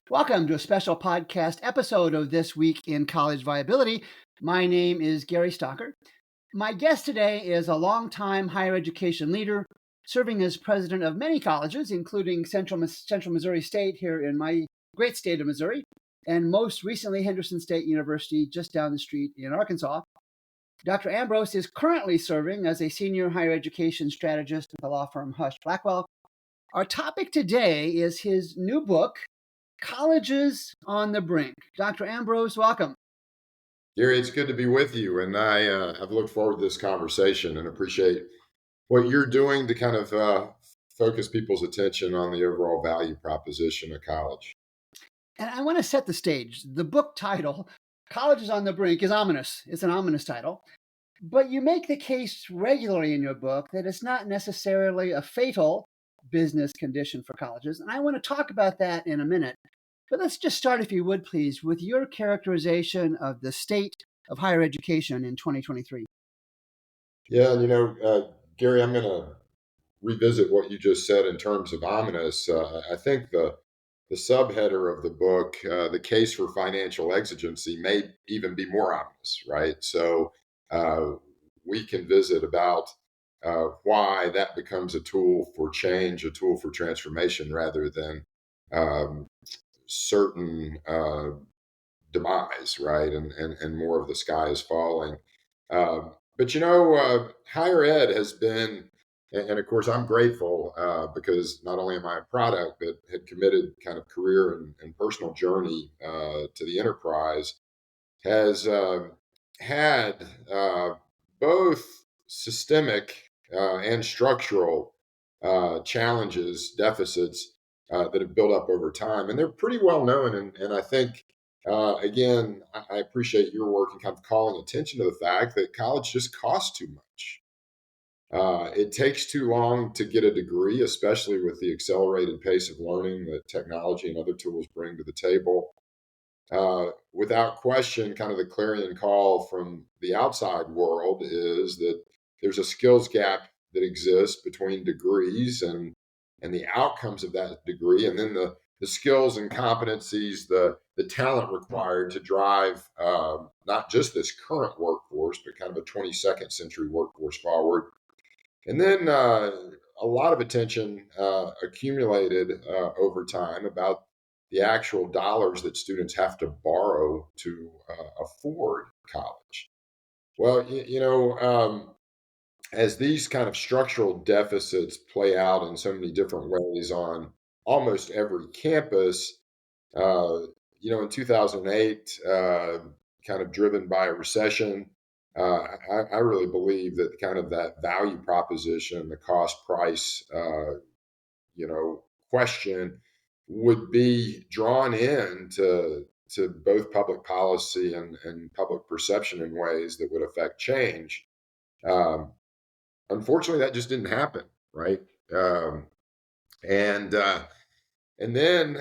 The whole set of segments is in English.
Welcome to a special podcast episode of This Week in College Viability. My name is Gary Stocker. My guest today is a longtime higher education leader, serving as president of many colleges, including Central Missouri State here in my great state of Missouri, and most recently Henderson State University just down the street in Arkansas. Dr. Ambrose is currently serving as a senior higher education strategist with the law firm Hush Blackwell. Our topic today is his new book, Colleges on the Brink. Dr. Ambrose, welcome. Gary, it's good to be with you, and I've looked forward to this conversation and appreciate what you're doing to kind of focus people's attention on the overall value proposition of college. And I want to set the stage. The book title, Colleges on the Brink, is ominous. It's an ominous title. But you make the case regularly in your book that it's not necessarily a fatal business condition for colleges. And I want to talk about that in a minute. But let's just start, if you would, please, with your characterization of the state of higher education in 2023. Yeah, Gary, I'm going to revisit what you just said in terms of ominous. I think the subheader of the book, the case for financial exigency, may even be more ominous, right? So we can visit about why that becomes a tool for change, a tool for transformation, rather than certain demise, right? And more of the sky is falling. But higher ed has been, and of course, I'm grateful because not only am I a product, but had committed kind of career and personal journey to the enterprise, has had both systemic and structural challenges, deficits that have built up over time. And they're pretty well known. And I think, again, I appreciate your work in kind of calling attention to the fact that college just costs too much. It takes too long to get a degree, especially with the accelerated pace of learning that technology and other tools bring to the table. Without question, kind of the clarion call from the outside world is that there's a skills gap that exists between degrees and the outcomes of that degree, and then the skills and competencies, the talent required to drive not just this current workforce, but kind of a 22nd century workforce forward. And then a lot of attention accumulated over time about the actual dollars that students have to borrow to afford college. Well, as these kind of structural deficits play out in so many different ways on almost every campus, in 2008, kind of driven by a recession, I really believe that kind of that value proposition, the cost price, question would be drawn in to both public policy and public perception in ways that would affect change. Unfortunately, that just didn't happen, right? And then,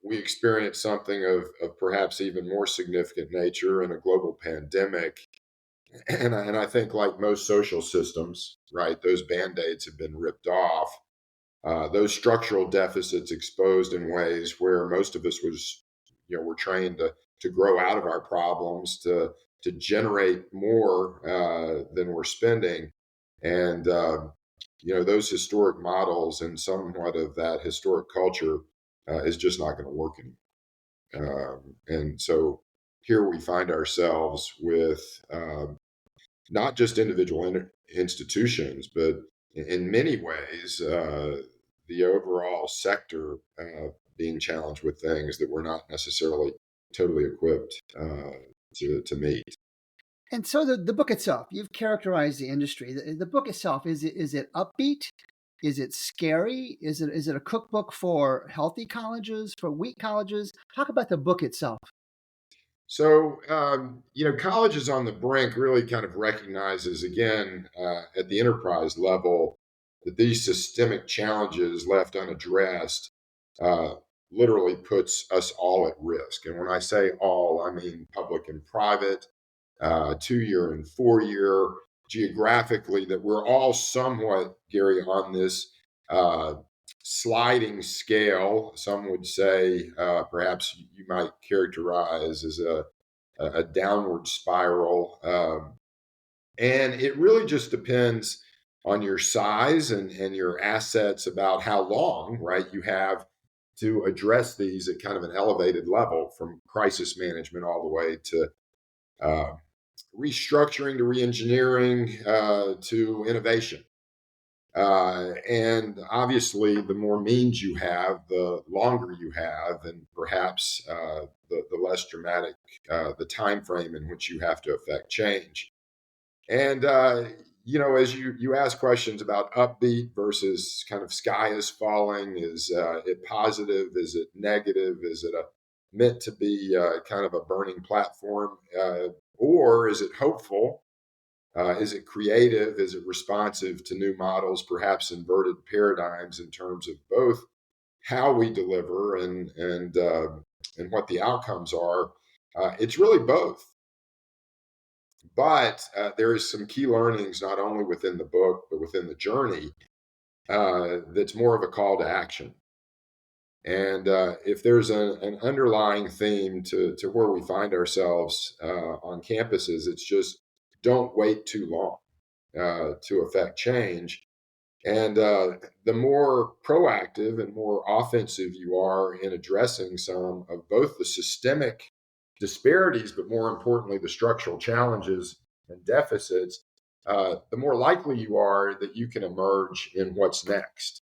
we experienced something of perhaps even more significant nature in a global pandemic. And I think, like most social systems, right, those band-aids have been ripped off. Those structural deficits exposed in ways where most of us were trained to grow out of our problems, to generate more than we're spending. And, those historic models and somewhat of that historic culture is just not going to work anymore. And so here we find ourselves with not just individual institutions, but in many ways, the overall sector being challenged with things that we're not necessarily totally equipped to meet. And so the book itself, you've characterized the industry. The book itself, is it upbeat? Is it scary? Is it a cookbook for healthy colleges, for weak colleges? Talk about the book itself. So, Colleges on the Brink really kind of recognizes, again, at the enterprise level, that these systemic challenges left unaddressed literally puts us all at risk. And when I say all, I mean public and private, 2-year and 4-year, geographically, that we're all somewhat, Gary, on this sliding scale. Some would say perhaps you might characterize as a downward spiral. And it really just depends on your size and your assets about how long, right, you have to address these at kind of an elevated level, from crisis management all the way to uh, restructuring to reengineering to innovation. And obviously, the more means you have, the longer you have, and perhaps the less dramatic the time frame in which you have to affect change. And as you ask questions about upbeat versus kind of sky is falling, is it positive? Is it negative? Is it meant to be kind of a burning platform, or is it hopeful? Is it creative? Is it responsive to new models, perhaps inverted paradigms in terms of both how we deliver and what the outcomes are? It's really both. But there is some key learnings not only within the book but within the journey that's more of a call to action. And if there's an underlying theme to where we find ourselves on campuses, it's just don't wait too long to affect change. And the more proactive and more offensive you are in addressing some of both the systemic disparities, but more importantly, the structural challenges and deficits, the more likely you are that you can emerge in what's next.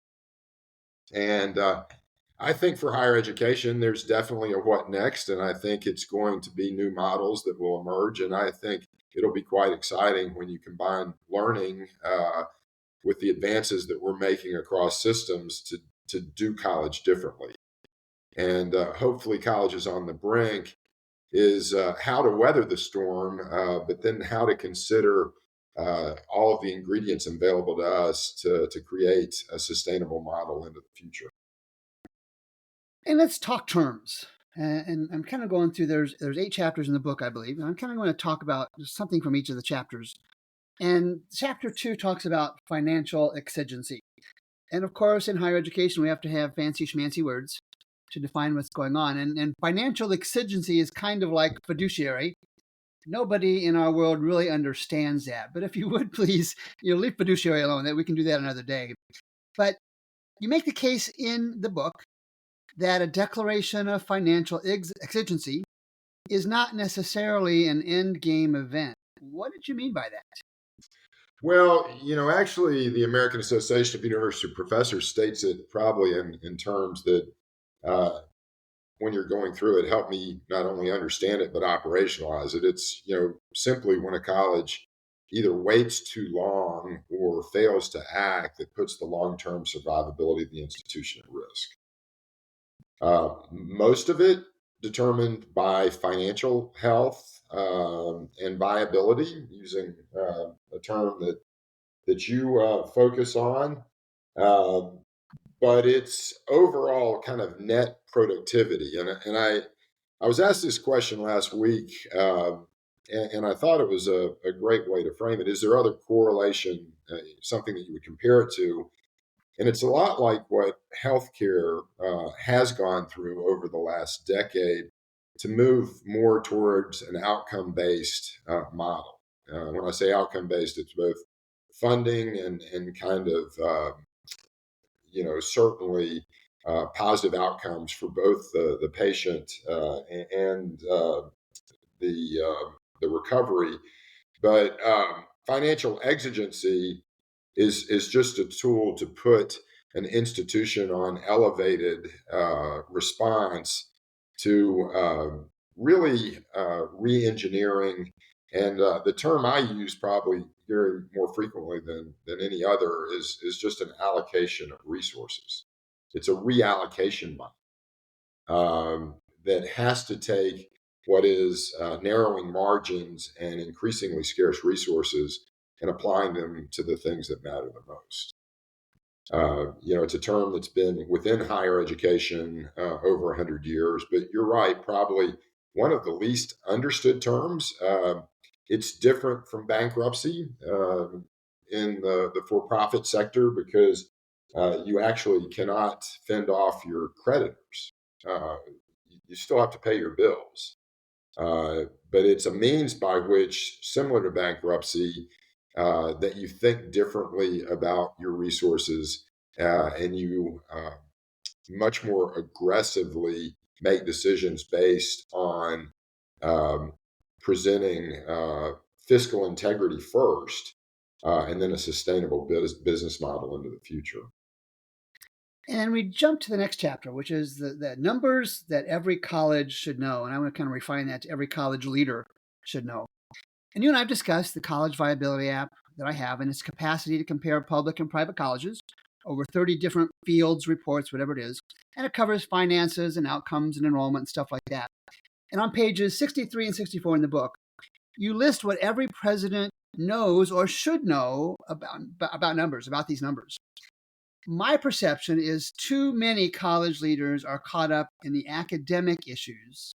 And I think for higher education, there's definitely a what next. And I think it's going to be new models that will emerge. And I think it'll be quite exciting when you combine learning with the advances that we're making across systems to do college differently. And hopefully, Colleges on the Brink is how to weather the storm, but then how to consider all of the ingredients available to us to create a sustainable model into the future. And let's talk terms. And I'm kind of going through, there's 8 chapters in the book, I believe. And I'm kind of going to talk about something from each of the chapters. And chapter 2 talks about financial exigency. And of course, in higher education, we have to have fancy schmancy words to define what's going on. And financial exigency is kind of like fiduciary. Nobody in our world really understands that. But if you would please, leave fiduciary alone. That we can do that another day. But you make the case in the book that a declaration of financial exigency is not necessarily an end game event. What did you mean by that? Well, actually, the American Association of University Professors states it probably in terms that when you're going through it, help me not only understand it, but operationalize it. It's, simply when a college either waits too long or fails to act that puts the long term survivability of the institution at risk. Most of it determined by financial health and viability, using a term that you focus on. Um, but it's overall kind of net productivity. And I was asked this question last week, and I thought it was a great way to frame it. Is there other correlation, something that you would compare it to? And it's a lot like what healthcare has gone through over the last decade to move more towards an outcome based model. When I say outcome based, it's both funding and kind of certainly positive outcomes for both the patient and the recovery. But financial exigency is just a tool to put an institution on elevated response to really re-engineering. And the term I use probably very more frequently than any other is just an allocation of resources. It's a reallocation model that has to take what is narrowing margins and increasingly scarce resources and applying them to the things that matter the most. It's a term that's been within higher education over 100 years, but you're right, probably one of the least understood terms. It's different from bankruptcy in the for-profit sector because you actually cannot fend off your creditors. Uh, you still have to pay your bills. But it's a means by which, similar to bankruptcy, that you think differently about your resources and you much more aggressively make decisions based on um, presenting fiscal integrity first and then a sustainable business model into the future. And we jump to the next chapter, which is the numbers that every college should know. And I want to kind of refine that to every college leader should know. And you and I have discussed the college viability app that I have and its capacity to compare public and private colleges over 30 different fields, reports, whatever it is. And it covers finances and outcomes and enrollment and stuff like that. And on pages 63 and 64 in the book, you list what every president knows or should know about numbers, about these numbers. My perception is too many college leaders are caught up in the academic issues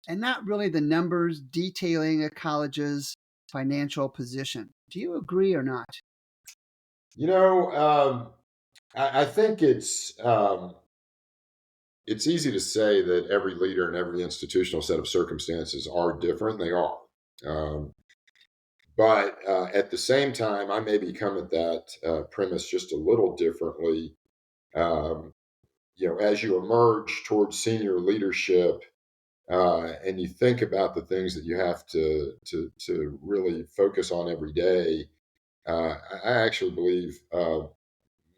and not really the numbers detailing a college's financial position. Do you agree or not? I think it's easy to say that every leader and every institutional set of circumstances are different. They are. Um, but at the same time, I maybe come at that premise just a little differently. Um, as you emerge towards senior leadership and you think about the things that you have to really focus on every day, I actually believe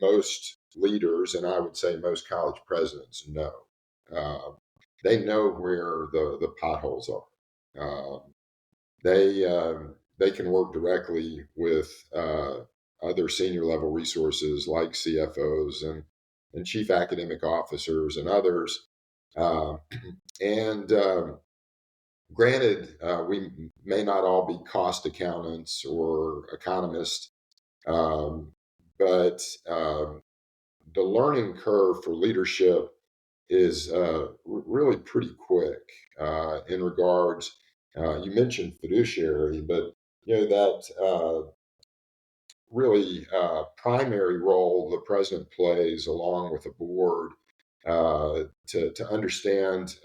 most leaders, and I would say most college presidents, know. Uh, they know where the potholes are. They can work directly with other senior level resources like CFOs and chief academic officers and others. Uh, and Granted, we may not all be cost accountants or economists, um, but the learning curve for leadership is really pretty quick in regards. You mentioned fiduciary, but that really primary role the president plays along with the board to understand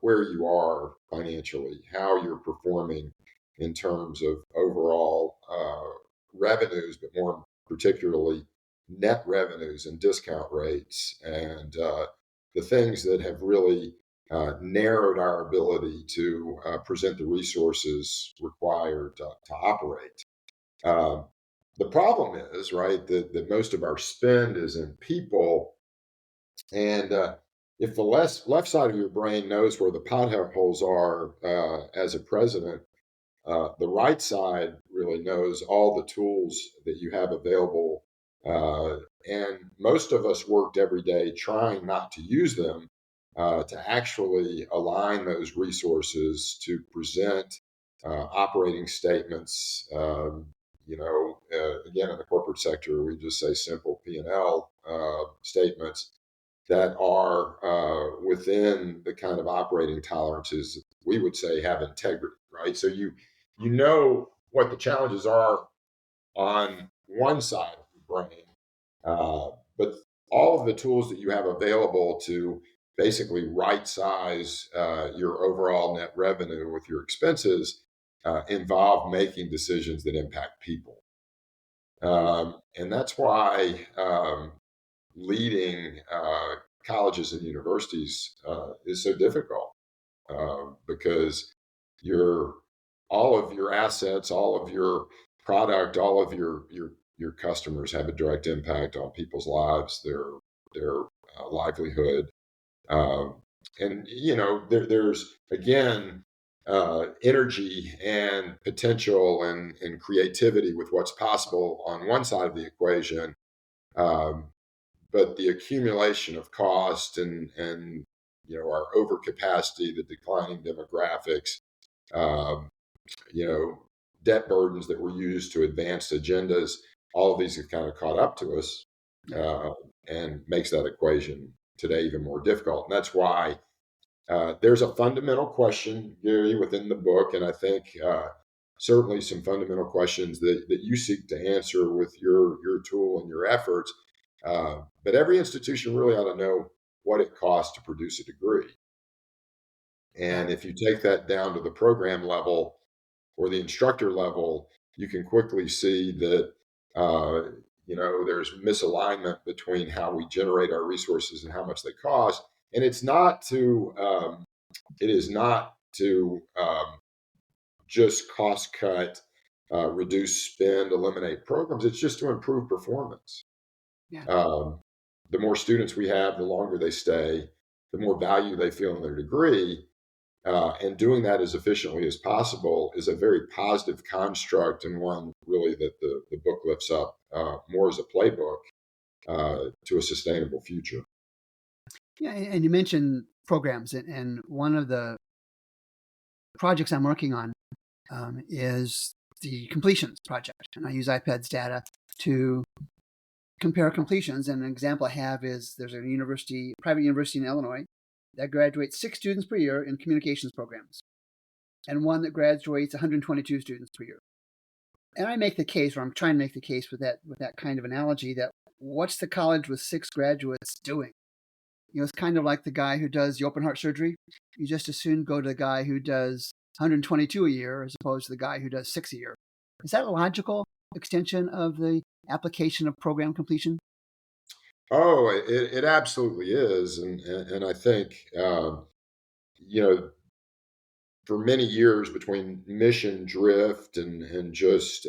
where you are financially, how you're performing in terms of overall revenues, but more particularly net revenues and discount rates, and the things that have really narrowed our ability to present the resources required to operate. Um, the problem is, right, that most of our spend is in people. And if the left side of your brain knows where the potholes are as a president, the right side really knows all the tools that you have available. And most of us worked every day trying not to use them to actually align those resources to present operating statements. Again, in the corporate sector, we just say simple P&L statements that are within the kind of operating tolerances we would say have integrity, right? So you know what the challenges are on one side of the brain, but all of the tools that you have available to basically right size your overall net revenue with your expenses involve making decisions that impact people. And that's why leading colleges and universities is so difficult because your all of your assets, all of your product, all of your customers have a direct impact on people's lives, their livelihood, um, and there's again energy and potential and creativity with what's possible on one side of the equation. Um, but the accumulation of cost and our overcapacity, the declining demographics, um, debt burdens that were used to advance agendas, all of these have kind of caught up to us uh, and makes that equation today even more difficult. And that's why there's a fundamental question, Gary, within the book, and I think certainly some fundamental questions that you seek to answer with your tool and your efforts But every institution really ought to know what it costs to produce a degree. Yeah. And if you take that down to the program level or the instructor level, you can quickly see that uh, there's misalignment between how we generate our resources and how much they cost. And it is not to just cost cut, reduce spend, eliminate programs. It's just to improve performance. Yeah. Um, the more students we have, the longer they stay, the more value they feel in their degree. And doing that as efficiently as possible is a very positive construct, and one really that the book lifts up more as a playbook to a sustainable future. Yeah. And you mentioned programs, and one of the projects I'm working on is the completions project. And I use iPad's data to compare completions. And an example I have is there's a private university in Illinois that graduates 6 students per year in communications programs, and one that graduates 122 students per year. And I make the case, or I'm trying to make the case with that kind of analogy, that what's the college with 6 graduates doing? It's kind of like the guy who does the open heart surgery. You just as soon go to the guy who does 122 a year as opposed to the guy who does 6 a year. Is that a logical extension of the application of program completion? Oh, it absolutely is, and I think you know for many years between mission drift and just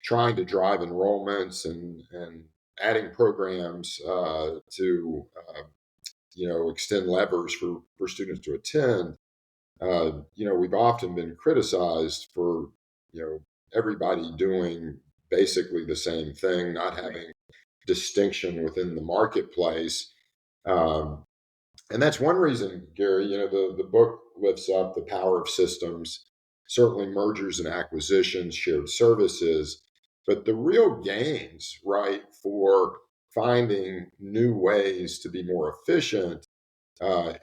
trying to drive enrollments and adding programs to extend levers for students to attend. We've often been criticized for everybody doing basically the same thing, not having distinction within the marketplace. Um, and that's one reason, Gary, the book lifts up the power of systems, certainly mergers and acquisitions, shared services, but the real gains, right, for finding new ways to be more efficient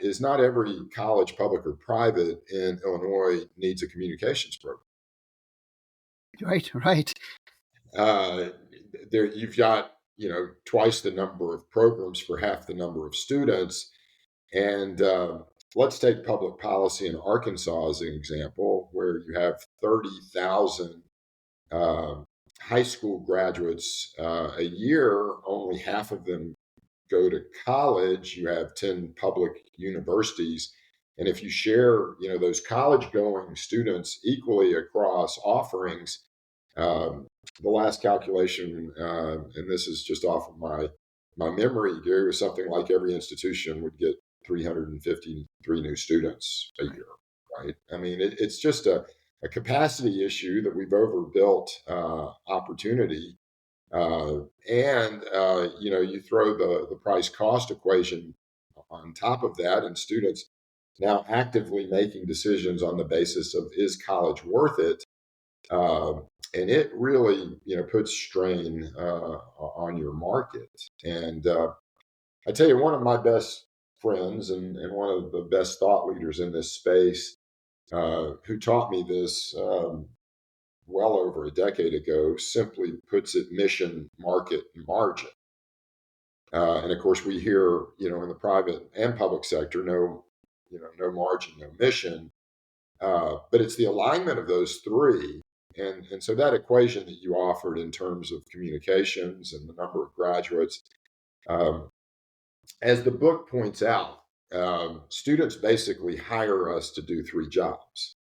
is not every college, public or private in Illinois needs a communications program. Right, right. Uh, there, you've got twice the number of programs for half the number of students. And let's take public policy in Arkansas as an example, where you have 30,000 uh, high school graduates a year. Only half of them go to college. You have 10 public universities. And if you share, those college-going students equally across offerings, the last calculation, and this is just off of my memory, Gary, was something like every institution would get 353 new students a Right. year, right? I mean, it's just a capacity issue that we've overbuilt opportunity. You throw the price cost equation on top of that, and students now actively making decisions on the basis of is college worth it? And it really, puts strain on your market. And I tell you, one of my best friends and one of the best thought leaders in this space, who taught me this well over a decade ago, simply puts it mission, market, and margin. And of course, we hear, in the private and public sector, no margin, no mission. But it's the alignment of those three. And so that equation that you offered in terms of communications and the number of graduates, um, as the book points out, students basically hire us to do 3 jobs.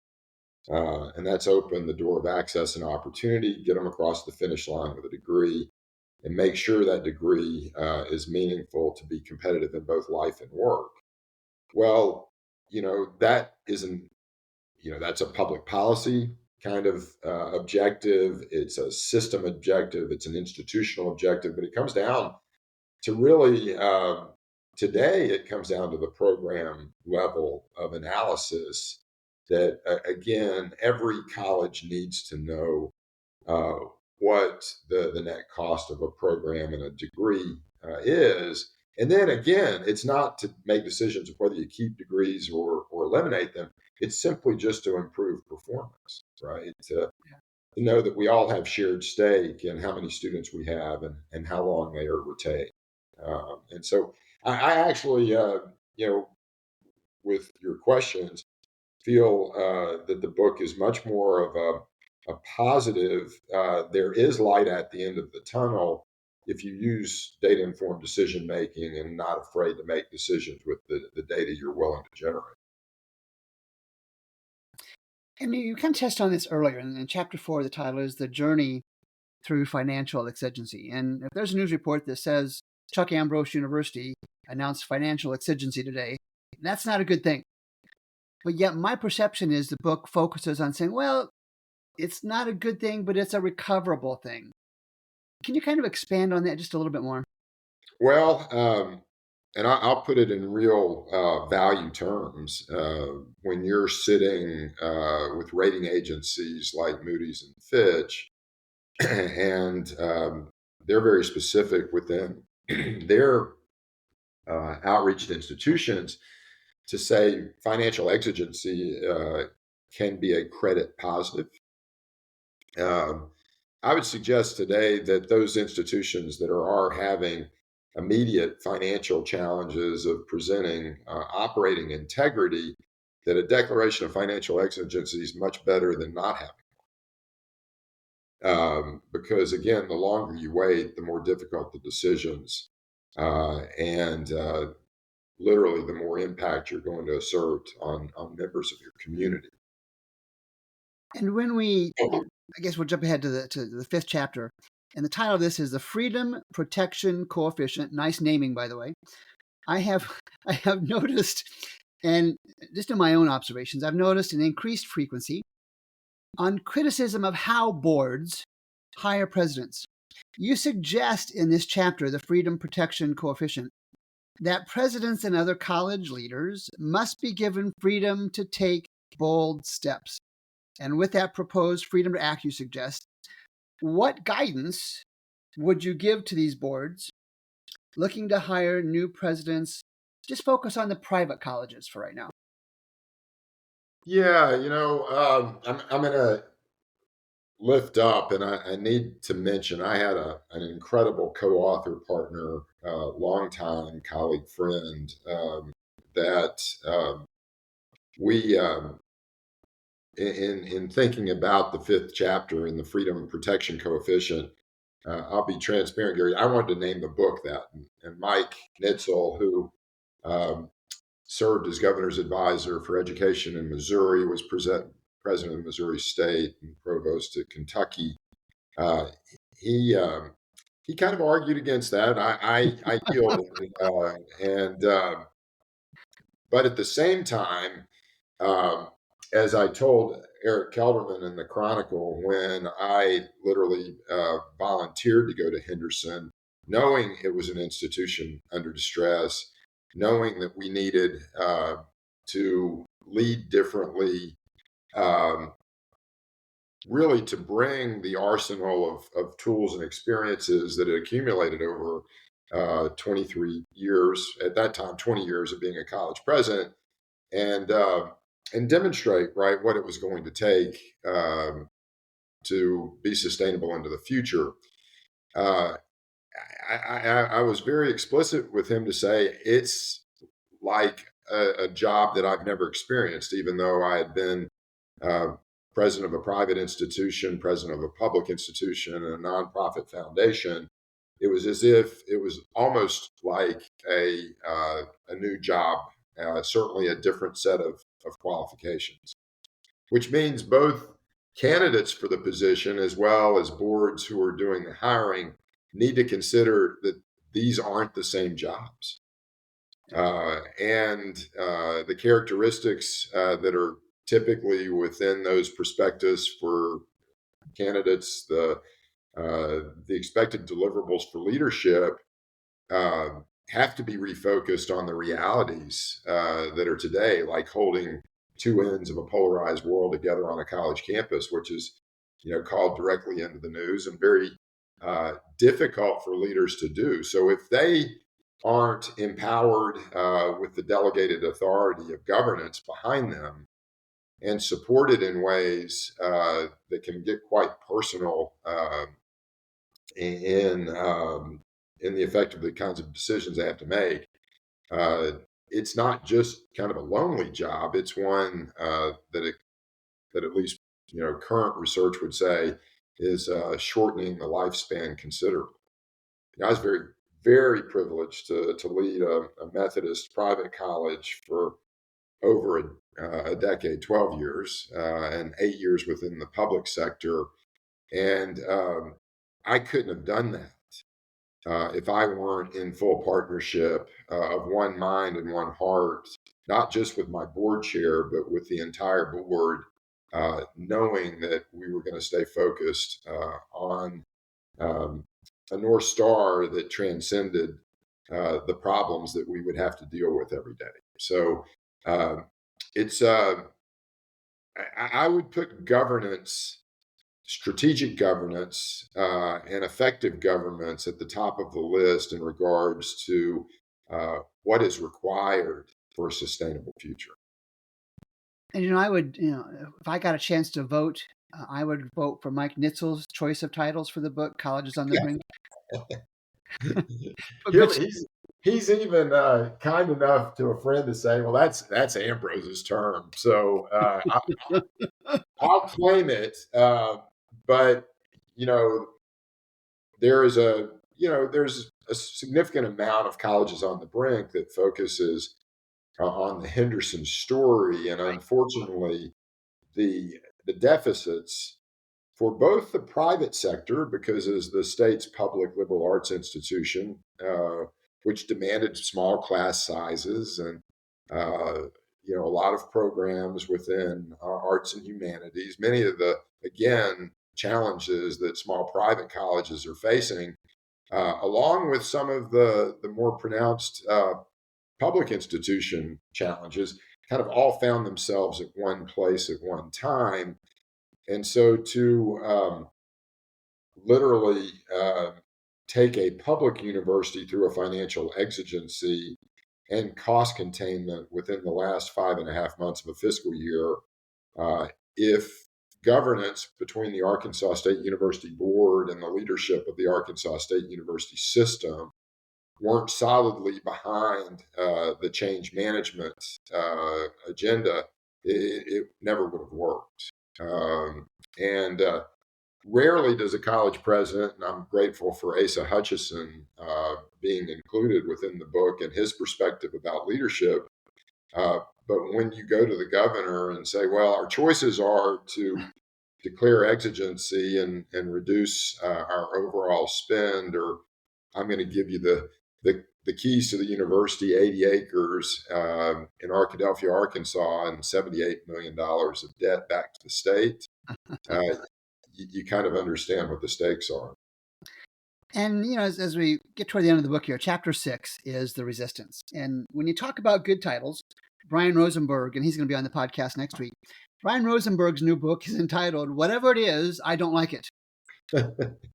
And that's open the door of access and opportunity, get them across the finish line with a degree, and make sure that degree is meaningful to be competitive in both life and work. Well, that isn't, that's a public policy kind of objective. It's a system objective. It's an institutional objective, but it comes down to really, today, it comes down to the program level of analysis that, again, every college needs to know uh, what the net cost of a program and a degree is. And then again, it's not to make decisions of whether you keep degrees or eliminate them. It's simply just to improve performance, right? know that we all have shared stake in how many students we have and how long they are retained. And so I actually, with your questions, feel that the book is much more of a positive. There is light at the end of the tunnel if you use data informed decision making and not afraid to make decisions with the data you're willing to generate. And you kind of touched on this earlier. In chapter 4, the title is The Journey Through Financial Exigency. And if there's a news report that says Chuck Ambrose University announced financial exigency today, that's not a good thing. But yet my perception is the book focuses on saying, well, it's not a good thing, but it's a recoverable thing. Can you kind of expand on that just a little bit more? Well, and I'll put it in real value terms. When you're sitting with rating agencies like Moody's and Fitch, and they're very specific within their outreach to institutions to say financial exigency can be a credit positive. Um, I would suggest today that those institutions that are having immediate financial challenges of presenting operating integrity, that a declaration of financial exigency is much better than not having. Because again, the longer you wait, the more difficult the decisions, and literally the more impact you're going to assert on members of your community. And when I guess we'll jump ahead to the 5th chapter. And the title of this is The Freedom Protection Coefficient. Nice naming, by the way. I have I have noticed, and just in my own observations, I've noticed an increased frequency on criticism of how boards hire presidents. You suggest in this chapter, the Freedom Protection Coefficient, that presidents and other college leaders must be given freedom to take bold steps. And with that proposed freedom to act, you suggest, what guidance would you give to these boards looking to hire new presidents? Just focus on the private colleges for right now. Yeah, I'm going to lift up, and I need to mention I had an incredible co-author partner, longtime colleague friend, that we in thinking about the 5th chapter in the freedom and protection coefficient. I'll be transparent, Gary. I wanted to name the book that, and Mike Nietzel, who um, served as governor's advisor for education in Missouri, was president of Missouri State and provost at Kentucky. Uh, he he kind of argued against that. I yielded, and but at the same time, um, as I told Eric Kelderman in the Chronicle, when I literally volunteered to go to Henderson, knowing it was an institution under distress, knowing that we needed to lead differently, um, really to bring the arsenal of tools and experiences that had accumulated over 23 years, at that time, 20 years of being a college president, and demonstrate right what it was going to take to be sustainable into the future. Uh, I was very explicit with him to say it's like a job that I've never experienced, even though I had been uh, president of a private institution, president of a public institution, and a nonprofit foundation. It was as if it was almost like a new job, certainly a different set of qualifications, which means both candidates for the position as well as boards who are doing the hiring need to consider that these aren't the same jobs. And the characteristics that are typically within those prospectus for candidates, the expected deliverables for leadership, uh, have to be refocused on the realities that are today, like holding two ends of a polarized world together on a college campus, which is, called directly into the news and very difficult for leaders to do. So if they aren't empowered with the delegated authority of governance behind them, and supported in ways that can get quite personal in in the effect of the kinds of decisions they have to make. Uh, it's not just kind of a lonely job. It's one that at least current research would say is shortening the lifespan considerably. I was very privileged to lead a Methodist private college for over a decade, 12 years, and 8 years within the public sector. And I couldn't have done that if I weren't in full partnership of one mind and one heart, not just with my board chair, but with the entire board, knowing that we were going to stay focused on um, a North Star that transcended the problems that we would have to deal with every day. So uh, it's, I would put governance, strategic governance, and effective governance at the top of the list in regards to what is required for a sustainable future. And I would, if I got a chance to vote, I would vote for Mike Nietzel's choice of titles for the book, Colleges on the Brink. He's even kind enough to a friend to say, "Well, that's Ambrose's term," so I'll claim it. But you know, there's a significant amount of Colleges on the Brink that focuses on the Henderson story, and unfortunately, the deficits for both the private sector, because as the state's public liberal arts institution, which demanded small class sizes and a lot of programs within arts and humanities, many of the again challenges that small private colleges are facing, along with some of the more pronounced public institution challenges, kind of all found themselves at one place at one time. And so to literally take a public university through a financial exigency and cost containment within the last 5.5 months of a fiscal year, if governance between the Arkansas State University Board and the leadership of the Arkansas State University system weren't solidly behind the change management agenda, it never would have worked. And rarely does a college president, and I'm grateful for Asa Hutchison being included within the book and his perspective about leadership. But when you go to the governor and say, well, our choices are to declare exigency and reduce our overall spend, or I'm going to give you the keys to the university, 80 acres in Arkadelphia, Arkansas, and $78 million of debt back to the state. You kind of understand what the stakes are. And, as we get toward the end of the book here, chapter 6 is the resistance. And when you talk about good titles, Brian Rosenberg, and he's going to be on the podcast next week, Brian Rosenberg's new book is entitled, Whatever It Is, I Don't Like It.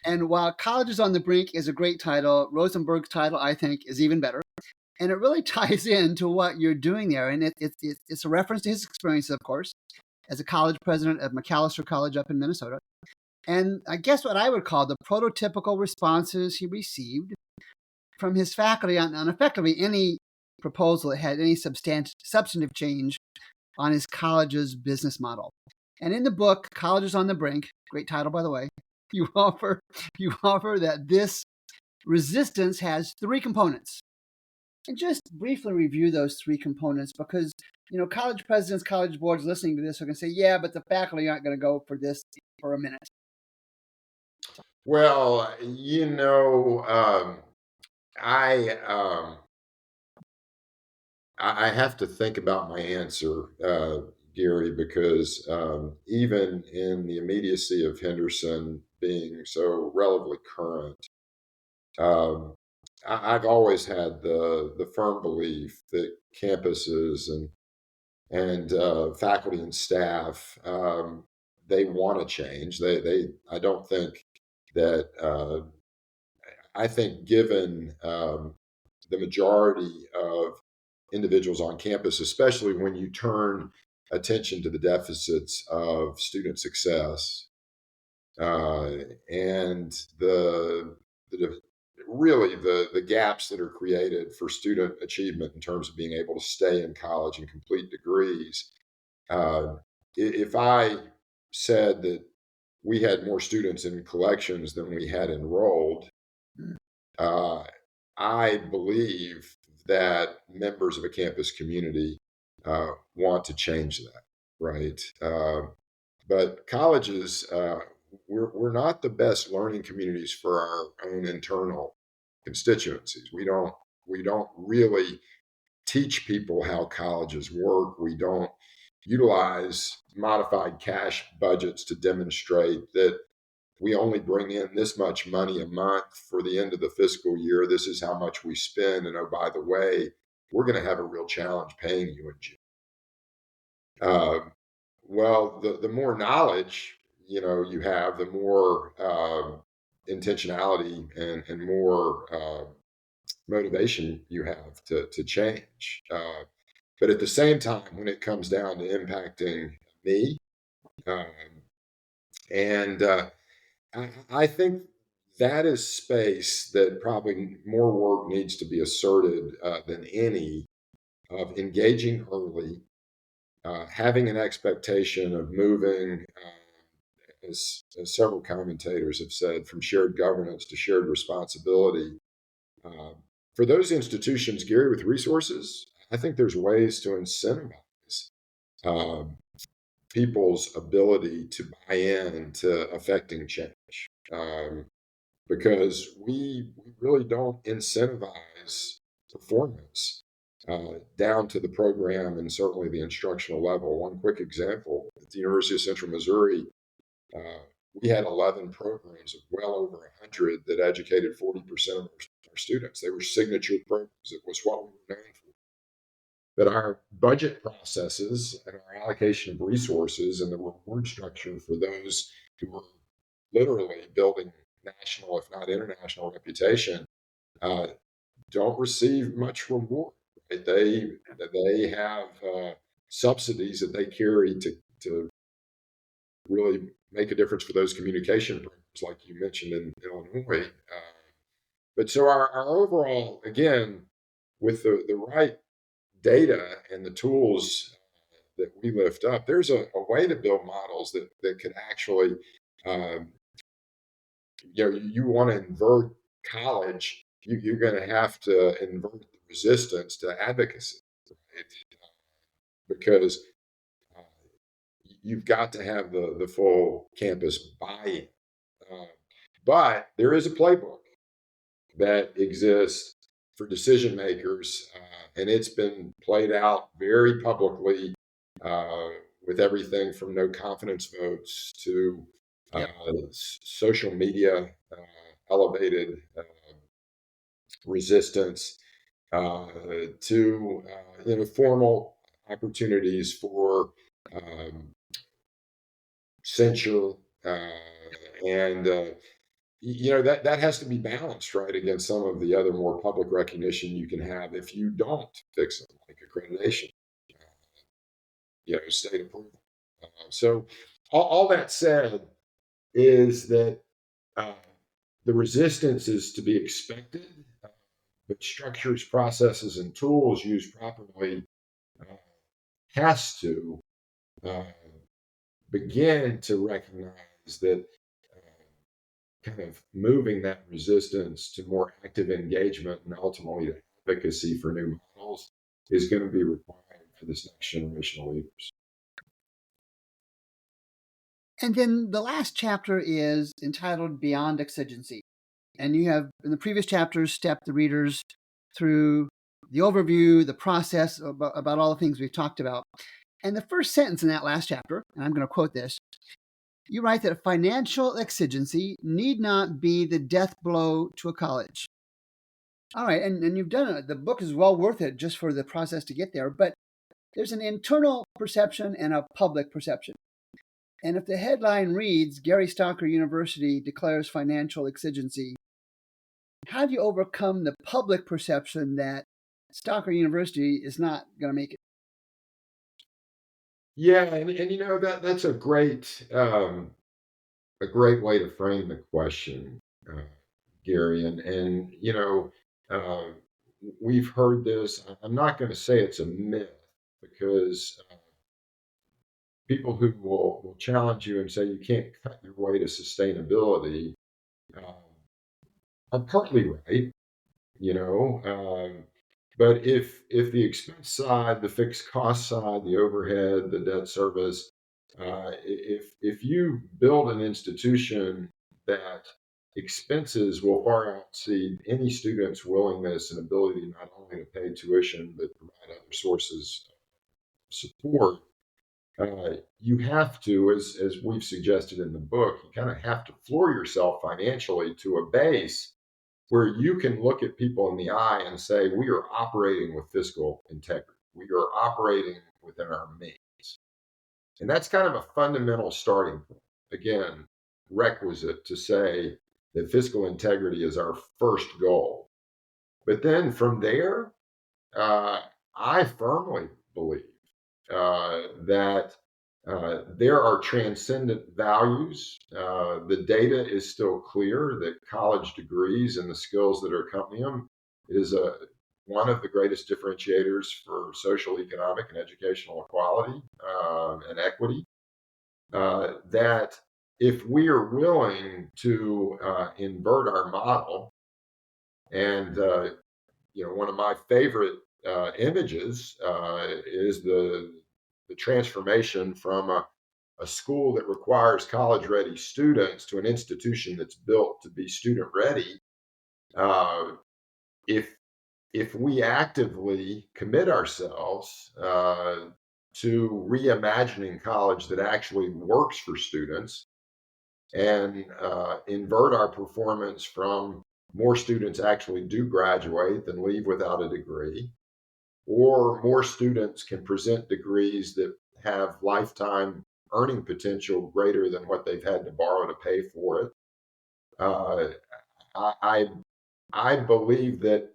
And while Colleges on the Brink is a great title, Rosenberg's title, I think, is even better. And it really ties into what you're doing there. And it's a reference to his experience, of course, as a college president of Macalester College up in Minnesota. And I guess what I would call the prototypical responses he received from his faculty on effectively any proposal that had any substantive change on his college's business model. And in the book, Colleges on the Brink, great title, by the way, you offer that this resistance has 3 components. And just briefly review those 3 components, because college presidents, college boards listening to this are going to say, yeah, but the faculty aren't going to go for this for a minute. Well, I have to think about my answer, Gary, because even in the immediacy of Henderson being so relatively current, I've always had the firm belief that campuses and faculty and staff, they want to change. I don't think that I think given the majority of individuals on campus, especially when you turn attention to the deficits of student success, and the really the gaps that are created for student achievement in terms of being able to stay in college and complete degrees. If I said that we had more students in collections than we had enrolled, uh, I believe that members of a campus community want to change that, right? But colleges, we're not the best learning communities for our own internal constituencies. We don't really teach people how colleges work. We don't utilize modified cash budgets to demonstrate that we only bring in this much money a month for the end of the fiscal year. This is how much we spend. And oh, by the way, we're going to have a real challenge paying you in June. Well, the more knowledge you have, the more intentionality and more motivation you have to change. But at the same time, when it comes down to impacting me, um, and I think that is space that probably more work needs to be asserted than any of engaging early, having an expectation of moving, as several commentators have said, from shared governance to shared responsibility. Uh, for those institutions, Gary, with resources, I think there's ways to incentivize uh, people's ability to buy in to affecting change. Because we really don't incentivize performance down to the program and certainly the instructional level. One quick example at the University of Central Missouri, uh, we had 11 programs of well over 100 that educated 40% of our students. They were signature programs. It was what we were known for. But our budget processes and our allocation of resources and the reward structure for those who were literally building national, if not international, reputation, uh, don't receive much reward. Right? They have subsidies that they carry to really make a difference for those communication programs, like you mentioned in Illinois. But so our overall, again, with the right data and the tools that we lift up, there's a way to build models that could actually, um, you want to invert college, you're going to have to invert the resistance to advocacy, right? Because uh, you've got to have the full campus buy-in. Uh, but there is a playbook that exists for decision makers, and it's been played out very publicly uh, with everything from no confidence votes to Yep. social media elevated resistance to formal opportunities for um, censure and that has to be balanced right against some of the other more public recognition you can have if you don't fix it, like accreditation, state approval. So all that said is that uh, the resistance is to be expected, uh, but structures, processes, and tools used properly uh, has to uh, begin to recognize that kind of moving that resistance to more active engagement and ultimately to advocacy for new models is going to be required for this next generation of leaders. And then the last chapter is entitled Beyond Exigency. And you have, in the previous chapters, stepped the readers through the overview, the process about all the things we've talked about. And the first sentence in that last chapter, and I'm going to quote this, you write that financial exigency need not be the death blow to a college. All right, and you've done it. The book is well worth it just for the process to get there, but there's an internal perception and a public perception. And if the headline reads, Gary Stocker University declares financial exigency, how do you overcome the public perception that Stocker University is not going to make it? Yeah, and that's a great way to frame the question, uh, Gary. And uh, we've heard this. I'm not going to say it's a myth because people who will challenge you and say you can't cut your way to sustainability um, are partly right. you know. But if the expense side, the fixed cost side, the overhead, the debt service, if you build an institution that expenses will far exceed any student's willingness and ability not only to pay tuition but provide other sources of support, you have to, as we've suggested in the book, you kind of have to floor yourself financially to a base where you can look at people in the eye and say, we are operating with fiscal integrity. We are operating within our means. And that's kind of a fundamental starting point. Again, requisite to say that fiscal integrity is our first goal. But then from there, uh, I firmly believe that there are transcendent values. The data is still clear that college degrees and the skills that accompany them is one of the greatest differentiators for social, economic, and educational equality and equity. That if we are willing to invert our model, and one of my favorite images is the transformation from a school that requires college ready students to an institution that's built to be student ready. Uh, if if we actively commit ourselves to reimagining college that actually works for students and invert our performance from more students actually do graduate than leave without a degree, or more students can present degrees that have lifetime earning potential greater than what they've had to borrow to pay for it. Uh, I, I I believe that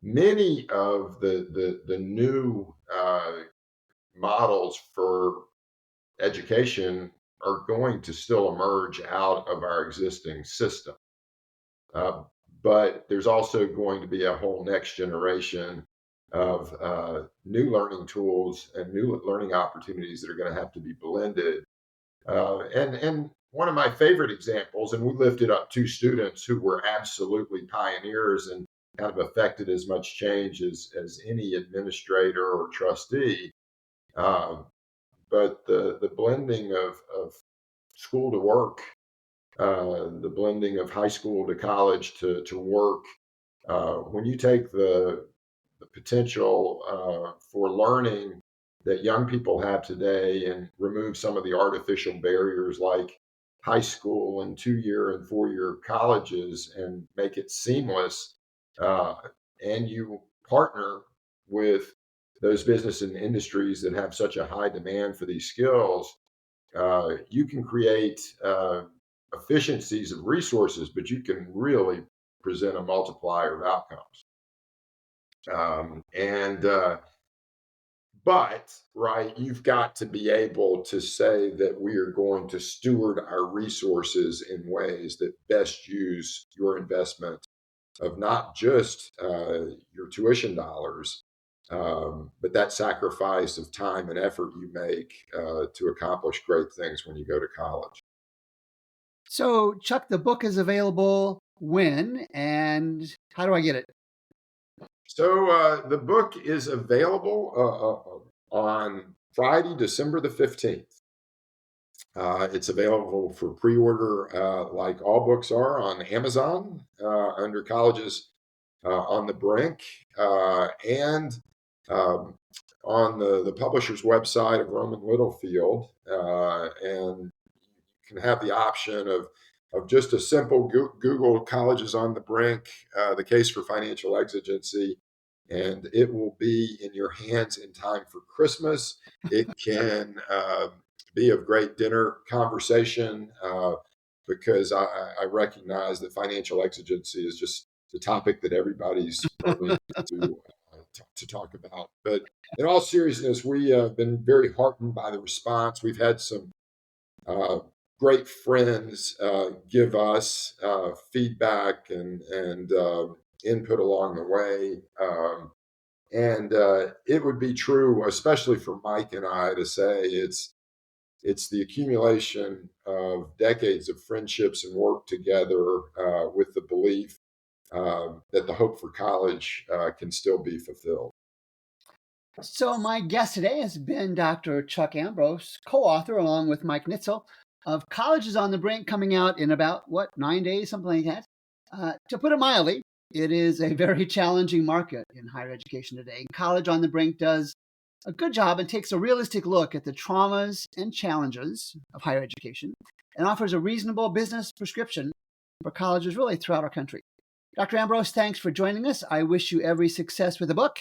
many of the new models for education are going to still emerge out of our existing system. Uh, but there's also going to be a whole next generation of new learning tools and new learning opportunities that are going to have to be blended. And one of my favorite examples, and we lifted up two students who were absolutely pioneers and kind of affected as much change as any administrator or trustee. Um, but the blending of school to work, the blending of high school to college to work, when you take the potential for learning that young people have today and remove some of the artificial barriers like high school and 2 year and 4 year colleges and make it seamless, uh, and you partner with those business and industries that have such a high demand for these skills, you can create efficiencies of resources, but you can really present a multiplier of outcomes. And But right, you've got to be able to say that we are going to steward our resources in ways that best use your investment of not just your tuition dollars, but that sacrifice of time and effort you make to accomplish great things when you go to college. So, Chuck, the book is available when and how do I get it? So the book is available on Friday, December the 15th. It's available for pre-order, like all books are, on Amazon under Colleges on the Brink, and um, on the publisher's website of Roman Littlefield. And you can have the option of just a simple Google Colleges on the Brink, the case for financial exigency, and it will be in your hands in time for Christmas. It can be of great dinner conversation because I recognize that financial exigency is just the topic that everybody's learning to to talk about. But in all seriousness, we have been very heartened by the response. We've had some great friends give us feedback and input along the way. And it would be true, especially for Mike and I, to say it's the accumulation of decades of friendships and work together with the belief that the hope for college can still be fulfilled. So my guest today has been Dr. Chuck Ambrose, co-author along with Mike Nietzel of Colleges on the Brink, coming out in about, 9 days, something like that. To put it mildly, it is a very challenging market in higher education today. College on the Brink does a good job and takes a realistic look at the traumas and challenges of higher education and offers a reasonable business prescription for colleges really throughout our country. Dr. Ambrose, thanks for joining us. I wish you every success with the book.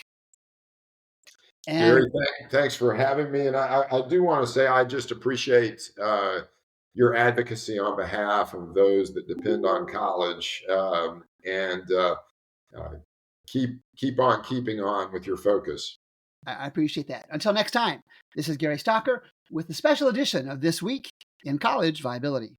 Gary, And thanks for having me. And I do want to say I just appreciate your advocacy on behalf of those that depend on college, and uh, keep on keeping on with your focus. I appreciate that. Until next time, this is Gary Stocker with a special edition of This Week in College Viability.